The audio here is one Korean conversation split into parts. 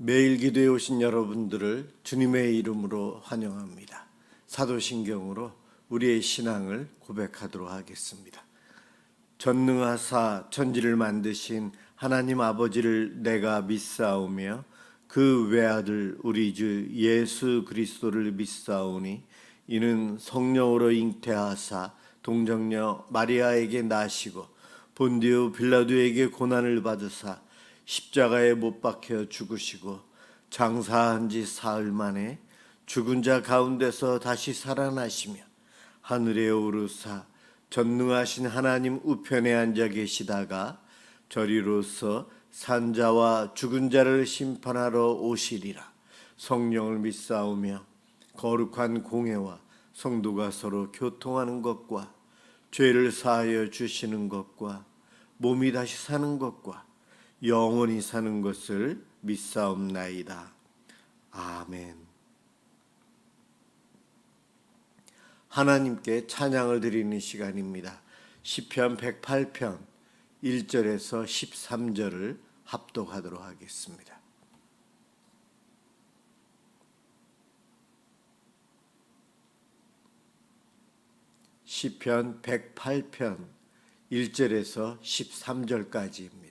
매일 기도에 오신 여러분들을 주님의 이름으로 환영합니다. 사도신경으로 우리의 신앙을 고백하도록 하겠습니다. 전능하사 천지를 만드신 하나님 아버지를 내가 믿사오며 그 외아들 우리 주 예수 그리스도를 믿사오니 이는 성령으로 잉태하사 동정녀 마리아에게 나시고 본디오 빌라도에게 고난을 받으사 십자가에 못 박혀 죽으시고 장사한 지 사흘 만에 죽은 자 가운데서 다시 살아나시며 하늘에 오르사 전능하신 하나님 우편에 앉아 계시다가 저리로서 산자와 죽은 자를 심판하러 오시리라. 성령을 믿사오며 거룩한 공회와 성도가 서로 교통하는 것과 죄를 사하여 주시는 것과 몸이 다시 사는 것과 영원히 사는 것을 믿사옵나이다. 아멘. 하나님께 찬양을 드리는 시간입니다. 시편 108편 1절에서 13절을 합독하도록 하겠습니다. 시편 108편 1절에서 13절까지입니다.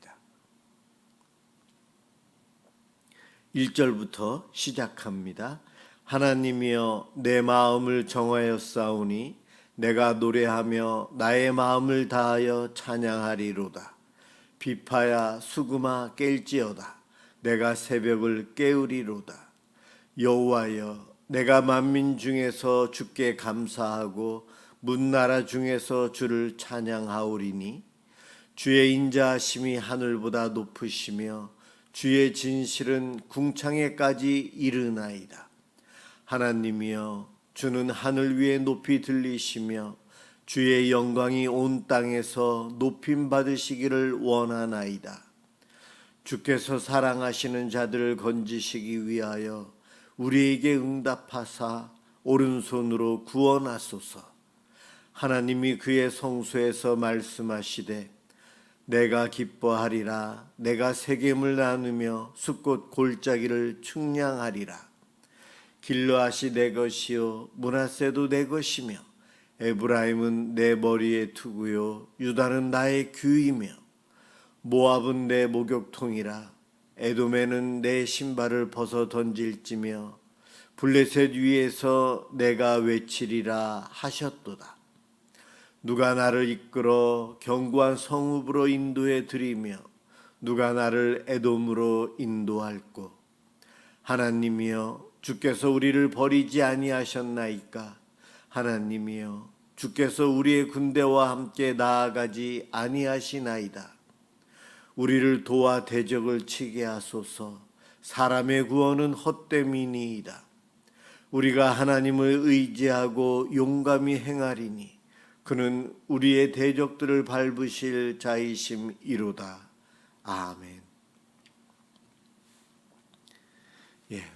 1절부터 시작합니다. 하나님이여 내 마음을 정하였사오니 내가 노래하며 나의 마음을 다하여 찬양하리로다. 비파야 수금아 깰지어다. 내가 새벽을 깨우리로다. 여호와여 내가 만민 중에서 주께 감사하고 문나라 중에서 주를 찬양하오리니 주의 인자하심이 하늘보다 높으시며 주의 진실은 궁창에까지 이르나이다. 하나님이여 주는 하늘 위에 높이 들리시며 주의 영광이 온 땅에서 높임 받으시기를 원하나이다. 주께서 사랑하시는 자들을 건지시기 위하여 우리에게 응답하사 오른손으로 구원하소서. 하나님이 그의 성소에서 말씀하시되 내가 기뻐하리라. 내가 세겜을 나누며 숫꽃 골짜기를 측량하리라. 길르앗이 내 것이요 므낫세도 내 것이며 에브라임은 내 머리의 투구요 유다는 나의 규이며 모압은 내 목욕통이라. 에돔에는 내 신발을 벗어 던질지며 블레셋 위에서 내가 외치리라 하셨도다. 누가 나를 이끌어 견고한 성읍으로 인도해 드리며 누가 나를 에돔으로 인도할꼬. 하나님이여 주께서 우리를 버리지 아니하셨나이까. 하나님이여 주께서 우리의 군대와 함께 나아가지 아니하시나이다. 우리를 도와 대적을 치게 하소서. 사람의 구원은 헛됨이니이다. 우리가 하나님을 의지하고 용감히 행하리니 그는 우리의 대적들을 밟으실 자이심이로다. 아멘.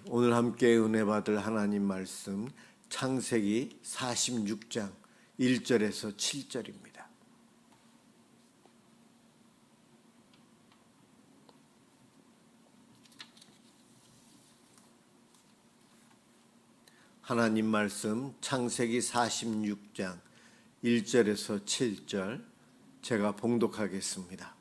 오늘 함께 은혜 받을 하나님 말씀 창세기 46장 1절에서 7절입니다. 하나님 말씀 창세기 46장 1절에서 7절 제가 봉독하겠습니다.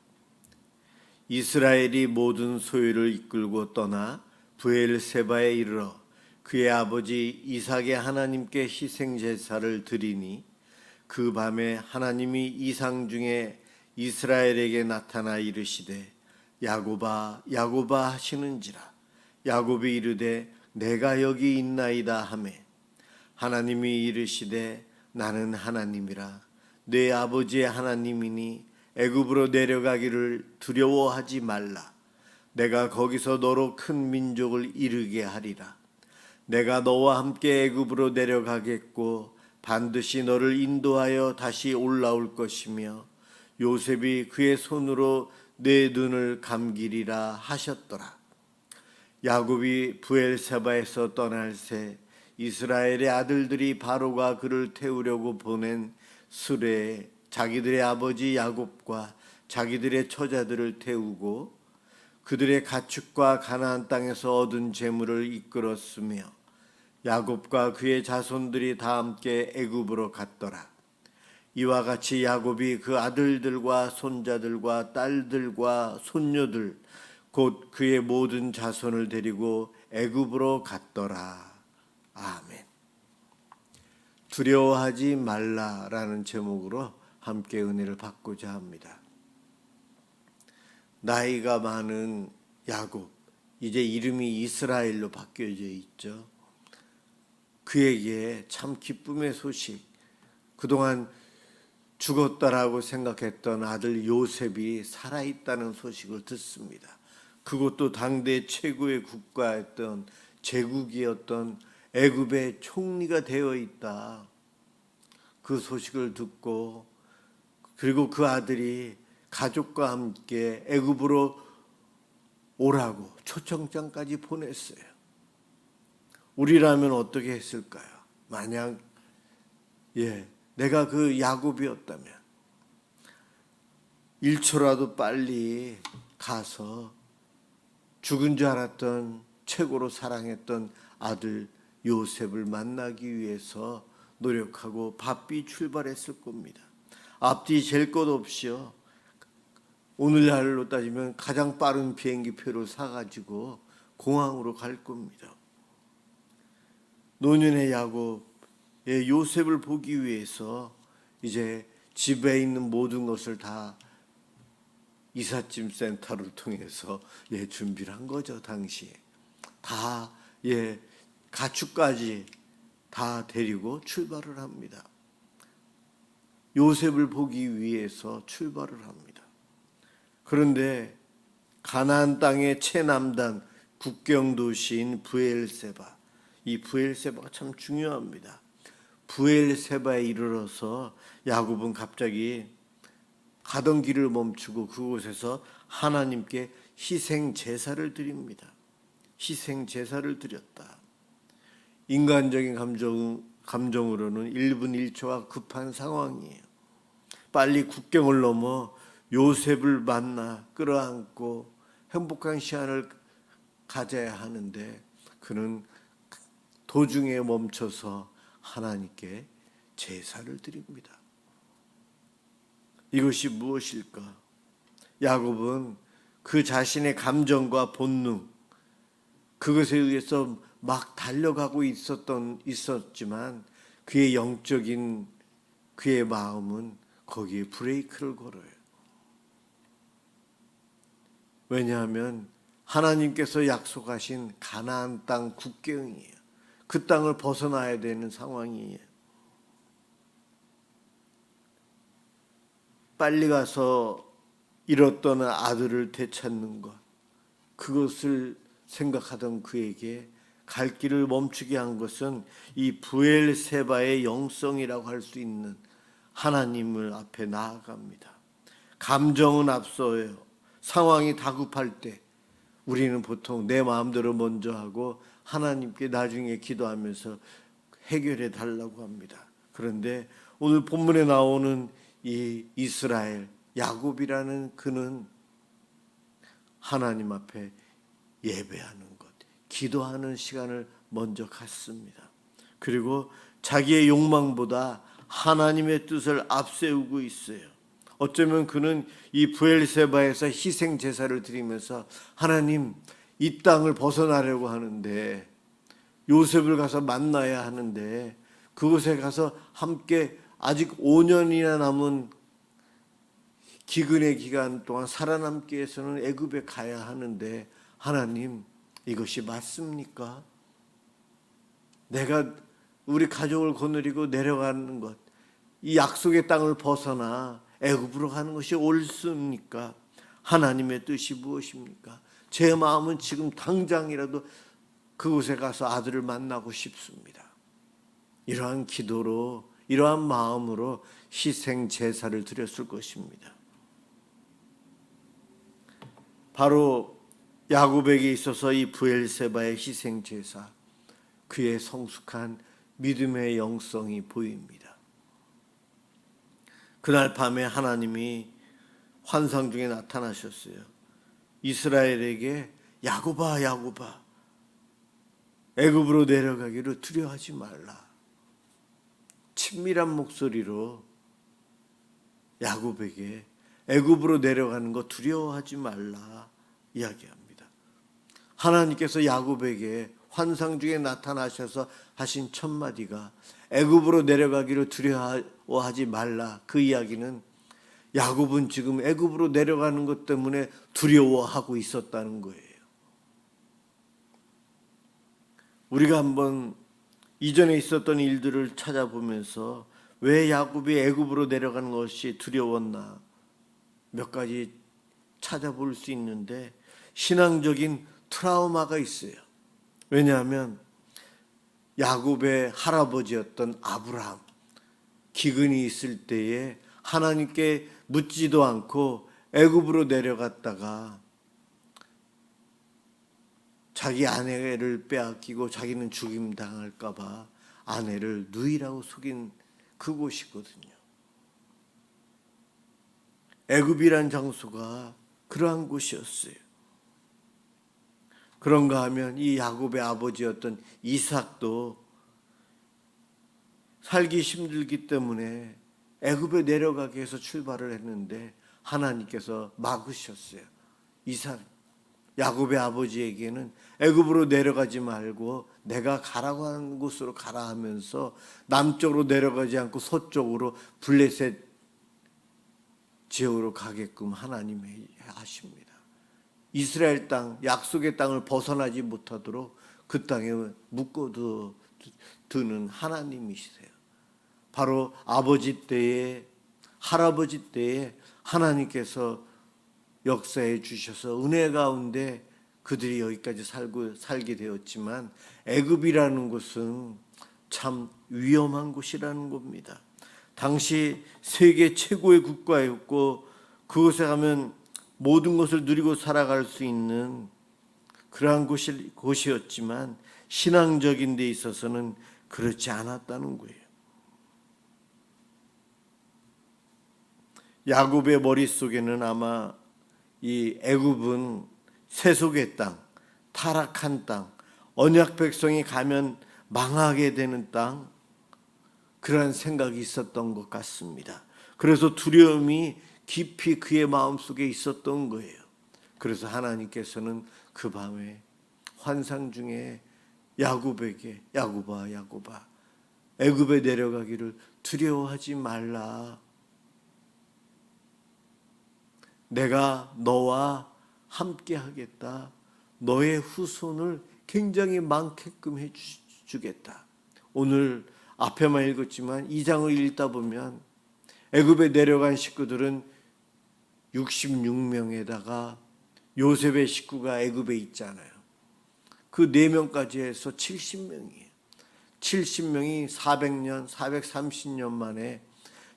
이스라엘이 모든 소유를 이끌고 떠나 브엘세바에 이르러 그의 아버지 이삭의 하나님께 희생제사를 드리니 그 밤에 하나님이 이상 중에 이스라엘에게 나타나 이르시되 야곱아 야곱아 하시는지라. 야곱이 이르되 내가 여기 있나이다 하매 하나님이 이르시되 나는 하나님이라. 내 아버지의 하나님이니 애굽으로 내려가기를 두려워하지 말라. 내가 거기서 너로 큰 민족을 이루게 하리라. 내가 너와 함께 애굽으로 내려가겠고 반드시 너를 인도하여 다시 올라올 것이며 요셉이 그의 손으로 내 눈을 감기리라 하셨더라. 야곱이 브엘세바에서 떠날 새 이스라엘의 아들들이 바로가 그를 태우려고 보낸 수레에 자기들의 아버지 야곱과 자기들의 처자들을 태우고 그들의 가축과 가나안 땅에서 얻은 재물을 이끌었으며 야곱과 그의 자손들이 다 함께 애굽으로 갔더라. 이와 같이 야곱이 그 아들들과 손자들과 딸들과 손녀들 곧 그의 모든 자손을 데리고 애굽으로 갔더라. 아멘. 두려워하지 말라라는 제목으로 함께 은혜를 받고자 합니다. 나이가 많은 야곱, 이제 이름이 이스라엘로 바뀌어져 있죠. 그에게 참 기쁨의 소식, 그동안 죽었다라고 생각했던 아들 요셉이 살아있다는 소식을 듣습니다. 그것도 당대 최고의 국가였던 제국이었던 애굽의 총리가 되어 있다. 그 소식을 듣고 그리고 그 아들이 가족과 함께 애굽으로 오라고 초청장까지 보냈어요. 우리라면 어떻게 했을까요? 만약 내가 그 야곱이었다면 1초라도 빨리 가서 죽은 줄 알았던 최고로 사랑했던 아들 요셉을 만나기 위해서 노력하고 바삐 출발했을 겁니다. 앞뒤 잴 것 없이요. 오늘날로 따지면 가장 빠른 비행기표를 사가지고 공항으로 갈 겁니다. 노년의 야곱의 요셉을 보기 위해서 이제 집에 있는 모든 것을 다 이삿짐 센터를 통해서 준비를 한 거죠. 당시에 다 가축까지 다 데리고 출발을 합니다. 요셉을 보기 위해서 출발을 합니다. 그런데 가나안 땅의 최남단 국경 도시인 브엘세바, 이 브엘세바가 참 중요합니다. 브엘세바에 이르러서 야곱은 갑자기 가던 길을 멈추고 그곳에서 하나님께 희생 제사를 드립니다. 희생 제사를 드렸다. 인간적인 감정으로는 1분 1초가 급한 상황이에요. 빨리 국경을 넘어 요셉을 만나 끌어안고 행복한 시간을 가져야 하는데 그는 도중에 멈춰서 하나님께 제사를 드립니다. 이것이 무엇일까? 야곱은 그 자신의 감정과 본능, 그것에 의해서 막 달려가고 있었지만 그의 영적인 그의 마음은 거기에 브레이크를 걸어요. 왜냐하면 하나님께서 약속하신 가나안 땅 국경이에요. 그 땅을 벗어나야 되는 상황이에요. 빨리 가서 잃었던 아들을 되찾는 것, 그것을 생각하던 그에게 갈 길을 멈추게 한 것은 이 브엘세바의 영성이라고 할 수 있는 하나님을 앞에 나아갑니다. 감정은 앞서요. 상황이 다급할 때 우리는 보통 내 마음대로 먼저 하고 하나님께 나중에 기도하면서 해결해 달라고 합니다. 그런데 오늘 본문에 나오는 이 이스라엘 야곱이라는 그는 하나님 앞에 예배하는 것, 기도하는 시간을 먼저 갖습니다. 그리고 자기의 욕망보다 하나님의 뜻을 앞세우고 있어요. 어쩌면 그는 이 브엘세바에서 희생 제사를 드리면서 하나님, 이 땅을 벗어나려고 하는데 요셉을 가서 만나야 하는데 그곳에 가서 함께 아직 5년이나 남은 기근의 기간 동안 살아남기 위해서는 애굽에 가야 하는데 하나님, 이것이 맞습니까? 내가 우리 가족을 거느리고 내려가는 것, 이 약속의 땅을 벗어나 애굽으로 가는 것이 옳습니까? 하나님의 뜻이 무엇입니까? 제 마음은 지금 당장이라도 그곳에 가서 아들을 만나고 싶습니다. 이러한 기도로, 이러한 마음으로 희생 제사를 드렸을 것입니다. 바로 야곱에게 있어서 이 브엘세바의 희생 제사, 그의 성숙한 믿음의 영성이 보입니다. 그날 밤에 하나님이 환상 중에 나타나셨어요. 이스라엘에게 야곱아 야곱아 애굽으로 내려가기를 두려워하지 말라. 친밀한 목소리로 야곱에게 애굽으로 내려가는 거 두려워하지 말라 이야기합니다. 하나님께서 야곱에게 환상 중에 나타나셔서 하신 첫 마디가 애굽으로 내려가기를 두려워하지 말라. 그 이야기는 야곱은 지금 애굽으로 내려가는 것 때문에 두려워하고 있었다는 거예요. 우리가 한번 이전에 있었던 일들을 찾아보면서 왜 야곱이 애굽으로 내려가는 것이 두려웠나 몇 가지 찾아볼 수 있는데 신앙적인 트라우마가 있어요. 왜냐하면 야곱의 할아버지였던 아브라함, 기근이 있을 때에 하나님께 묻지도 않고 애굽으로 내려갔다가 자기 아내를 빼앗기고 자기는 죽임 당할까 봐 아내를 누이라고 속인 그곳이거든요. 애굽이란 장소가 그러한 곳이었어요. 그런가 하면 이 야곱의 아버지였던 이삭도 살기 힘들기 때문에 애굽에 내려가기 위해서 출발을 했는데 하나님께서 막으셨어요. 이삭, 야곱의 아버지에게는 애굽으로 내려가지 말고 내가 가라고 하는 곳으로 가라 하면서 남쪽으로 내려가지 않고 서쪽으로 블레셋 지역으로 가게끔 하나님이 하십니다. 이스라엘 땅, 약속의 땅을 벗어나지 못하도록 그 땅에 묶어두는 하나님이시세요. 바로 아버지 때에, 할아버지 때에 하나님께서 역사해 주셔서 은혜 가운데 그들이 여기까지 살게 되었지만 애굽이라는 곳은 참 위험한 곳이라는 겁니다. 당시 세계 최고의 국가였고 그곳에 가면 모든 것을 누리고 살아갈 수 있는 그러한 곳이었지만 신앙적인 데 있어서는 그렇지 않았다는 거예요. 야곱의 머릿속에는 아마 이 애굽은 세속의 땅, 타락한 땅, 언약 백성이 가면 망하게 되는 땅, 그런 생각이 있었던 것 같습니다. 그래서 두려움이 깊이 그의 마음속에 있었던 거예요. 그래서 하나님께서는 그 밤에 환상 중에 야곱에게 야곱아 야곱아 애굽에 내려가기를 두려워하지 말라. 내가 너와 함께 하겠다. 너의 후손을 굉장히 많게끔 해주겠다. 오늘 앞에만 읽었지만 2장을 읽다 보면 애굽에 내려간 식구들은 66명에다가 요셉의 식구가 애굽에 있잖아요. 그 4명까지 해서 70명이에요. 70명이 400년, 430년 만에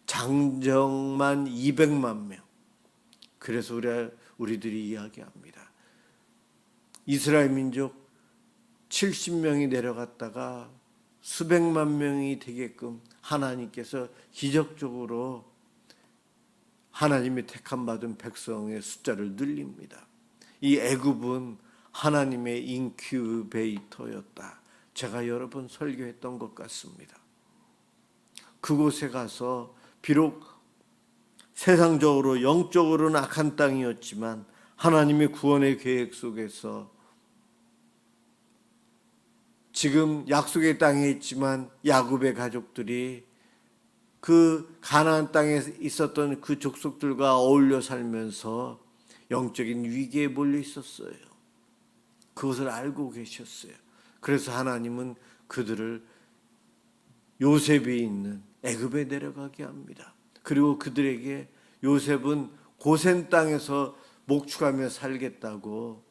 장정만 200만 명. 그래서 우리들이 이야기합니다. 이스라엘 민족 70명이 내려갔다가 수백만 명이 되게끔 하나님께서 기적적으로 하나님의 택함 받은 백성의 숫자를 늘립니다. 이 애굽은 하나님의 인큐베이터였다. 제가 여러 번 설교했던 것 같습니다. 그곳에 가서 비록 세상적으로 영적으로는 악한 땅이었지만 하나님의 구원의 계획 속에서 지금 약속의 땅에 있지만 야곱의 가족들이 그 가나안 땅에 있었던 그 족속들과 어울려 살면서 영적인 위기에 몰려 있었어요. 그것을 알고 계셨어요. 그래서 하나님은 그들을 요셉이 있는 애굽에 내려가게 합니다. 그리고 그들에게 요셉은 고센 땅에서 목축하며 살겠다고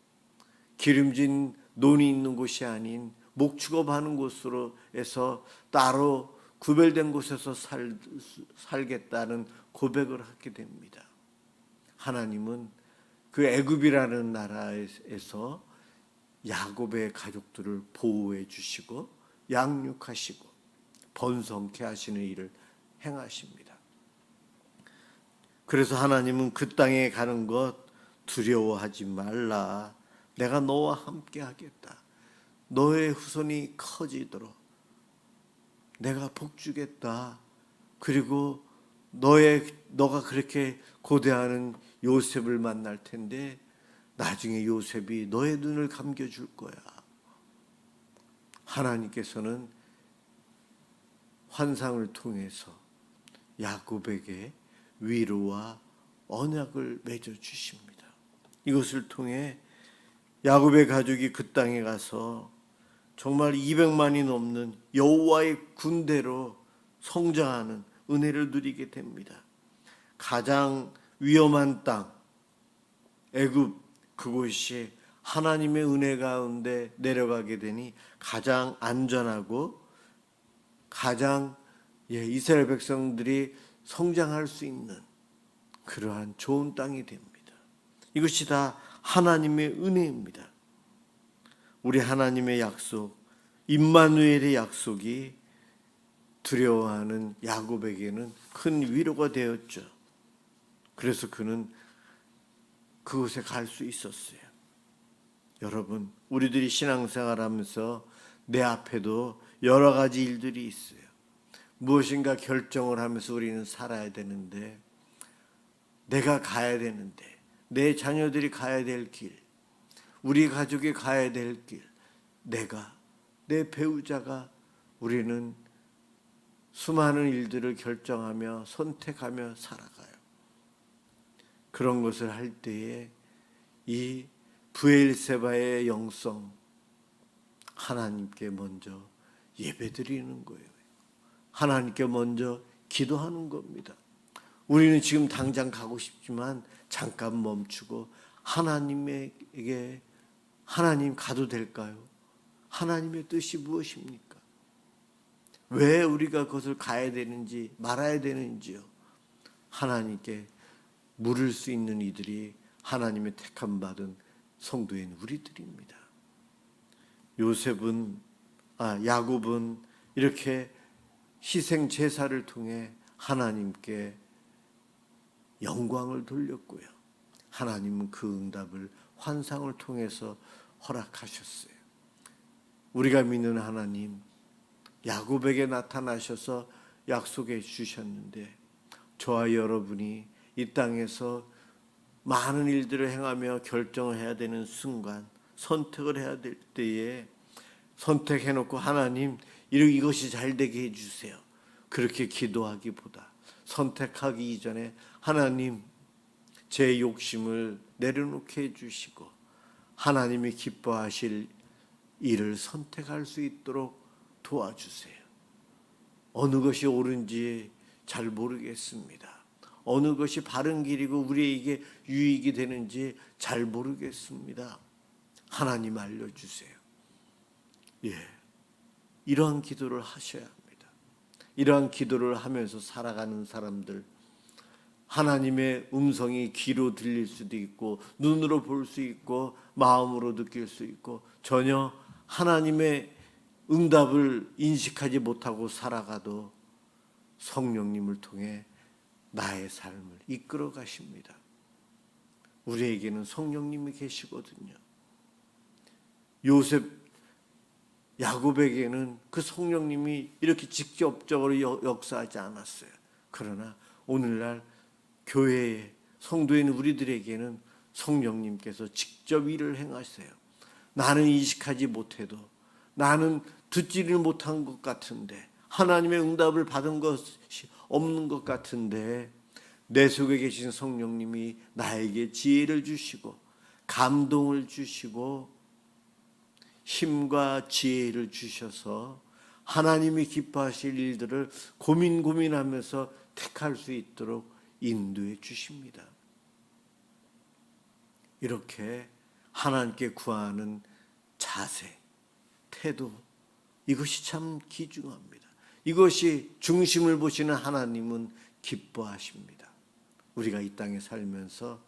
기름진 논이 있는 곳이 아닌 목축업하는 곳으로 해서 따로 구별된 곳에서 살겠다는 고백을 하게 됩니다. 하나님은 그 애굽이라는 나라에서 야곱의 가족들을 보호해 주시고 양육하시고 번성케 하시는 일을 행하십니다. 그래서 하나님은 그 땅에 가는 것 두려워하지 말라. 내가 너와 함께 하겠다. 너의 후손이 커지도록 내가 복주겠다. 그리고 너가 그렇게 고대하는 요셉을 만날 텐데 나중에 요셉이 너의 눈을 감겨줄 거야. 하나님께서는 환상을 통해서 야곱에게 위로와 언약을 맺어 주십니다. 이것을 통해 야곱의 가족이 그 땅에 가서 정말 200만이 넘는 여호와의 군대로 성장하는 은혜를 누리게 됩니다. 가장 위험한 땅 애굽, 그곳이 하나님의 은혜 가운데 내려가게 되니 가장 안전하고 가장 이스라엘 백성들이 성장할 수 있는 그러한 좋은 땅이 됩니다. 이것이 다 하나님의 은혜입니다. 우리 하나님의 약속, 임마누엘의 약속이 두려워하는 야곱에게는 큰 위로가 되었죠. 그래서 그는 그곳에 갈 수 있었어요. 여러분, 우리들이 신앙생활하면서 내 앞에도 여러 가지 일들이 있어요. 무엇인가 결정을 하면서 우리는 살아야 되는데, 내가 가야 되는데, 내 자녀들이 가야 될 길, 우리 가족이 가야 될 길, 내 배우자가, 우리는 수많은 일들을 결정하며 선택하며 살아가요. 그런 것을 할 때에 이 브엘세바의 영성, 하나님께 먼저 예배드리는 거예요. 하나님께 먼저 기도하는 겁니다. 우리는 지금 당장 가고 싶지만 잠깐 멈추고 하나님에게, 하나님 가도 될까요? 하나님의 뜻이 무엇입니까? 왜 우리가 그것을 가야 되는지 말아야 되는지요? 하나님께 물을 수 있는 이들이 하나님의 택함 받은 성도인 우리들입니다. 야곱은 이렇게 희생 제사를 통해 하나님께 영광을 돌렸고요. 하나님은 그 응답을 환상을 통해서 허락하셨어요. 우리가 믿는 하나님, 야곱에게 나타나셔서 약속해 주셨는데 저와 여러분이 이 땅에서 많은 일들을 행하며 결정을 해야 되는 순간, 선택을 해야 될 때에 선택해놓고 하나님 이것이 잘 되게 해주세요. 그렇게 기도하기보다 선택하기 이전에 하나님 제 욕심을 내려놓게 해주시고 하나님이 기뻐하실 일을 선택할 수 있도록 도와주세요. 어느 것이 옳은지 잘 모르겠습니다. 어느 것이 바른 길이고 우리에게 유익이 되는지 잘 모르겠습니다. 하나님 알려주세요. 이러한 기도를 하셔야 합니다. 이러한 기도를 하면서 살아가는 사람들, 하나님의 음성이 귀로 들릴 수도 있고 눈으로 볼 수 있고 마음으로 느낄 수 있고 전혀 하나님의 응답을 인식하지 못하고 살아가도 성령님을 통해 나의 삶을 이끌어 가십니다. 우리에게는 성령님이 계시거든요. 야곱에게는 그 성령님이 이렇게 직접적으로 역사하지 않았어요. 그러나 오늘날 교회의 성도인 우리들에게는 성령님께서 직접 일을 행하세요. 나는 인식하지 못해도, 나는 듣지를 못한 것 같은데, 하나님의 응답을 받은 것이 없는 것 같은데 내 속에 계신 성령님이 나에게 지혜를 주시고 감동을 주시고 힘과 지혜를 주셔서 하나님이 기뻐하실 일들을 고민하면서 택할 수 있도록 인도해 주십니다. 이렇게 하나님께 구하는 자세, 태도, 이것이 참 귀중합니다. 이것이 중심을 보시는 하나님은 기뻐하십니다. 우리가 이 땅에 살면서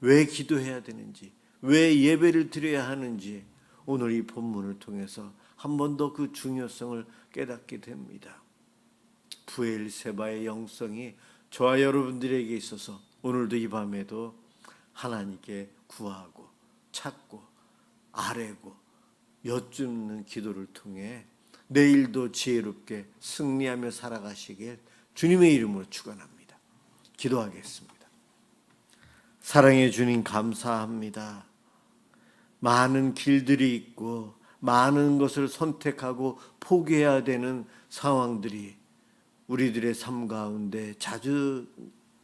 왜 기도해야 되는지, 왜 예배를 드려야 하는지 오늘 이 본문을 통해서 한 번 더 그 중요성을 깨닫게 됩니다. 브엘세바의 영성이 저와 여러분들에게 있어서 오늘도 이 밤에도 하나님께 구하고 찾고 아뢰고 여쭙는 기도를 통해 내일도 지혜롭게 승리하며 살아가시길 주님의 이름으로 축원합니다. 기도하겠습니다. 사랑의 주님 감사합니다. 많은 길들이 있고 많은 것을 선택하고 포기해야 되는 상황들이 우리들의 삶 가운데 자주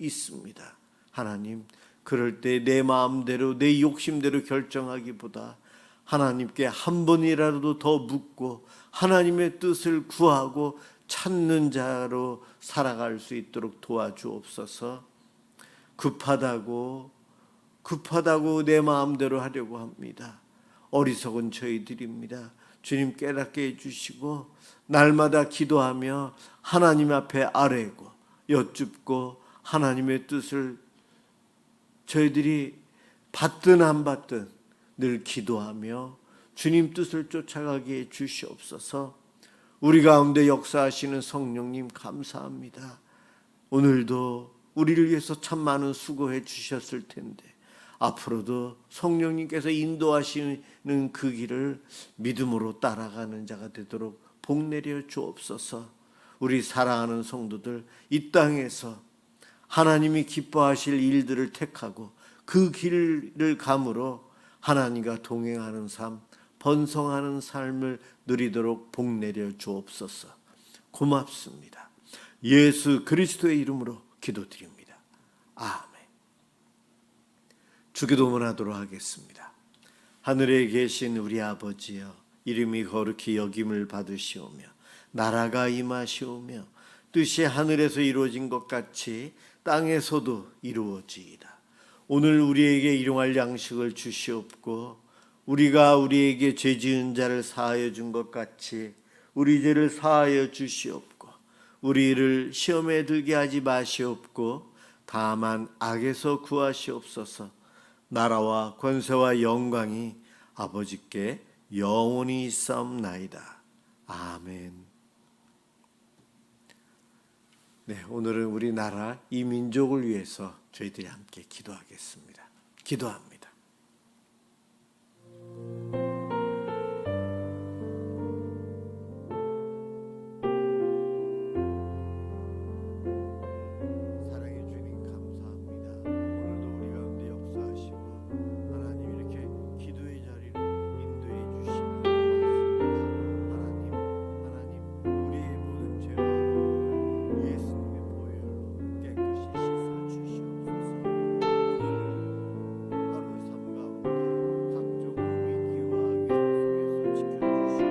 있습니다. 하나님, 그럴 때 내 마음대로 내 욕심대로 결정하기보다 하나님께 한 번이라도 더 묻고 하나님의 뜻을 구하고 찾는 자로 살아갈 수 있도록 도와주옵소서. 급하다고 내 마음대로 하려고 합니다. 어리석은 저희들입니다. 주님 깨닫게 해주시고 날마다 기도하며 하나님 앞에 아뢰고 여쭙고 하나님의 뜻을 저희들이 받든 안 받든 늘 기도하며 주님 뜻을 쫓아가게 해 주시옵소서. 우리 가운데 역사하시는 성령님 감사합니다. 오늘도 우리를 위해서 참 많은 수고해 주셨을 텐데 앞으로도 성령님께서 인도하시는 그 길을 믿음으로 따라가는 자가 되도록 복 내려 주옵소서. 우리 사랑하는 성도들 이 땅에서 하나님이 기뻐하실 일들을 택하고 그 길을 감으로 하나님과 동행하는 삶, 번성하는 삶을 누리도록 복 내려 주옵소서. 고맙습니다. 예수 그리스도의 이름으로 기도드립니다. 아멘. 주기도문 하도록 하겠습니다. 하늘에 계신 우리 아버지여, 이름이 거룩히 여김을 받으시오며 나라가 임하시오며 뜻이 하늘에서 이루어진 것 같이 땅에서도 이루어지이다. 오늘 우리에게 일용할 양식을 주시옵고 우리가 우리에게 죄 지은 자를 사하여 준 것 같이 우리 죄를 사하여 주시옵고 우리를 시험에 들게 하지 마시옵고 다만 악에서 구하시옵소서. 나라와 권세와 영광이 아버지께 영원히 있사옵나이다. 아멘. 네, 오늘은 우리나라 이 민족을 위해서 저희들이 함께 기도하겠습니다. 기도합니다. 사랑의 주님 감사합니다. 오늘도 우리 가운데 역사하시고 하나님 이렇게 기도의 자리로 인도해 주시니 고맙습니다. 하나님 우리의 모든 죄와 예수님의 보혈로 깨끗이 씻어 주시옵소서. 오늘 하루 삶 가운데 각종 위기와 위험 속에서 지켜주시고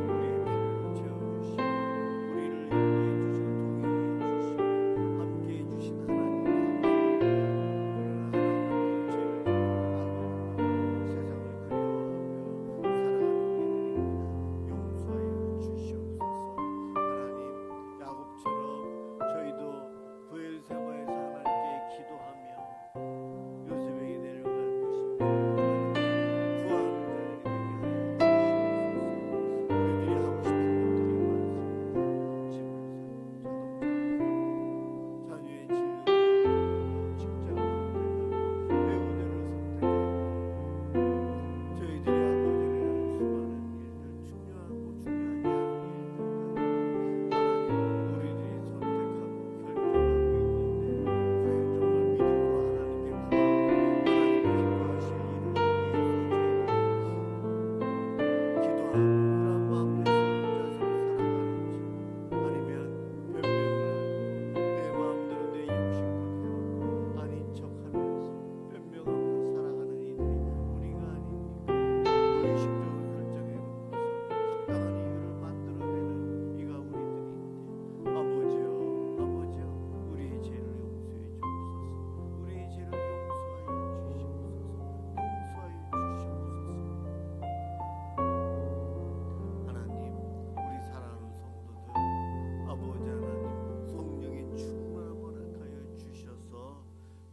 우리의 필요를 채워주시고 우리를 인도해 주시고 동행해 주시고 함께해 주신 하나님 감사합니다. 그러나 하나님 죄를 짓고 악을 세상을 그리워하며 살아가는 우리들입니다. 용서하여 주시옵소서. 하나님 야곱처럼 저희도 부엘세바에서 하나님께 기도하며 요셉에게 내려갈 것입니다. 구하는 자들이 되게 하여 주시옵소서. 우리들이 하고 싶은 것들이 많습니다. 집을 사고 자동차를 사고 자녀의 진로를 선택하고 직장을 선택하고 배우자를 선택하고 저희들이 아버지를 하는 수많은 일들, 중요하고 중요하지 않은 일들까지 하나님 우리들이 선택하고 결정하고 있는데 과연 정말 믿음으로 하나님께 구하고 하나님이 기뻐하실 일을 위해서 저희들이 기도하고 그런 마음으로 자세로 살아가는지 아니면 변명을 하고 내 마음대로 내 욕심껏 해놓고 아닌 척하면서 변명하면서 살아가는 이들이 우리가 아닙니까? 의식적으로 결정해놓고서 합당한 이유를 만들어내는 이가 우리들인데 아버지여 우리의 죄를 용서해 주옵소서. 우리의 죄를 용서하여 주시옵소서. 하나님 우리 사랑하는 성도들 아버지 하나님 성령의 충만함을 허락하여 주셔서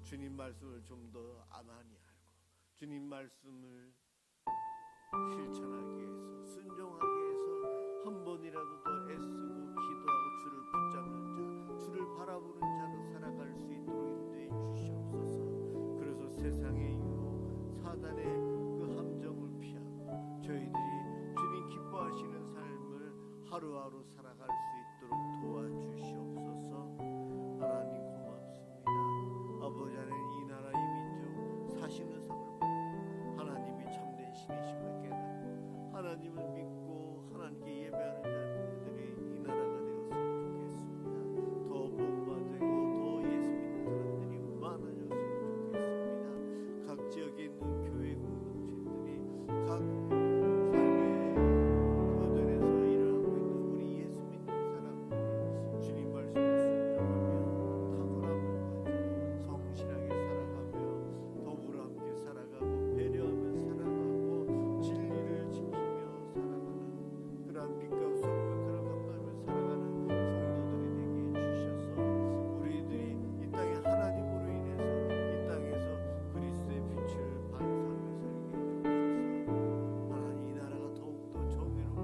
주님 말씀을 좀 더 많이 알고 주님 말씀을 실천하기 위해서 순종하기 위해서 한 번이라도 더 애쓰고 기도하고 주를 붙잡는 자 주를 바라보는 자로 살아갈 수 있도록 인도해 주시옵소서. 하루하루 살아갈 수 있도록 도와주시옵소서. 하나님 고맙습니다. 아버지 하나님, 이 나라 이 민족 사시는 성을 보고 하나님이 참된 신이심을 깨닫고 하나님을 믿고 하나님께 예배하는 자들이 이 나라가 되었으면 좋겠습니다. 더 복음화되고 더 예수 믿는 사람들이 많아졌으면 좋겠습니다. 각 지역에 있는 교회 공동체들이 각 삶의 거전에서 일어나고 있는 우리 예수 믿는 사람들이 주님 말씀을 순종하며 탁월함을 가지고 성실하게 살아가며 더불어 함께 살아가고 배려하며 살아가고 진리를 지키며 살아가는 그러한 빛과 소금을 걸어가며 살아가는 성도들이 되게 해주셔서 우리들이 이 땅에 하나님으로 인해서 이 땅에서 그리스도의 빛을 반사하며 살게 해주옵소서. 하나님, 이 나라가 더욱더 정의롭고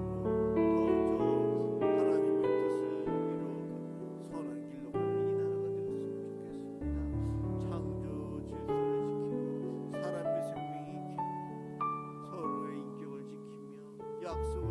더 하나님의 뜻을 이루어 선한 길로 가는 이 나라가 되었으면 좋겠습니다. 창조 질서를 지키고 사람의 생명이 지키고 서로의 인격을 지키며 약속